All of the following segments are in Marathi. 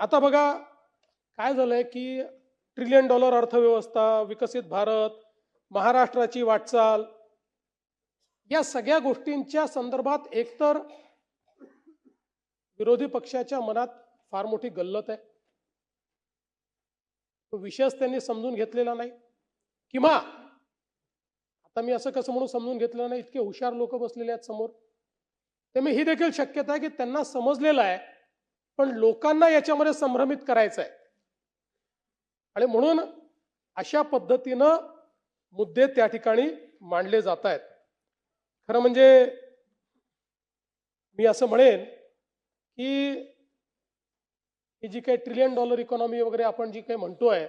आता बघा काय झालंय की ट्रिलियन डॉलर अर्थव्यवस्था, विकसित भारत, महाराष्ट्राची वाटचाल या सगळ्या गोष्टींच्या संदर्भात एकतर विरोधी पक्षाच्या मनात फार मोठी गल्लत आहे. तो विषयच त्यांनी समजून घेतलेला नाही. किंवा आता मी असं कसं म्हणून समजून घेतलेलं नाही, इतके हुशार लोक बसलेले आहेत समोर. ते मी ही देखील शक्यता आहे की त्यांना समजलेलं आहे, पण लोकांना याच्यामध्ये संभ्रमित करायचं आहे. आणि म्हणून अशा पद्धतीनं मुद्दे त्या ठिकाणी मांडले जात आहेत. खरं म्हणजे मी असं म्हणेन की ही जी काही ट्रिलियन डॉलर इकॉनॉमी वगैरे आपण जी काही म्हणतोय,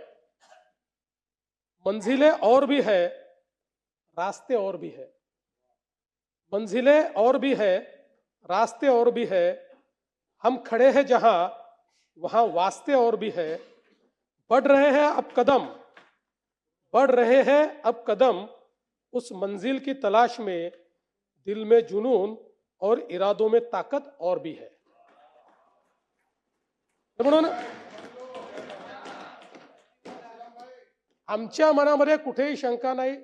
मंजिलें और भी है, रास्ते और भी है. मंजिलें और भी है, रास्ते और भी है. हम खड़े हैं जहां वहां वास्ते और भी है. बढ़ रहे हैं अब कदम, बढ़ रहे हैं अब कदम उस मंजिल की तलाश में. दिल में जुनून और इरादों में ताकत और भी है. म्हणून आमच्या मनामध्ये कुठेही शंका नाही,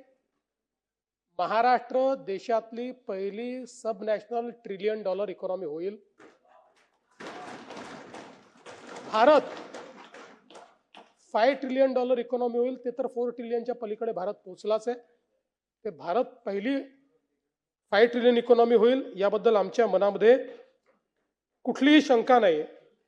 महाराष्ट्र देशातली पहिली सब नॅशनल ट्रिलियन डॉलर इकॉनॉमी होईल. भारत 5 ट्रिलियन डॉलर इकॉनॉमी होईल. ते तर 4 ट्रिलियनच्या पलीकडे भारत पोहोचलाच आहे. ते भारत पहिली 5 ट्रिलियन इकॉनॉमी होईल याबद्दल आमच्या मनामध्ये कुठलीही शंका नाही.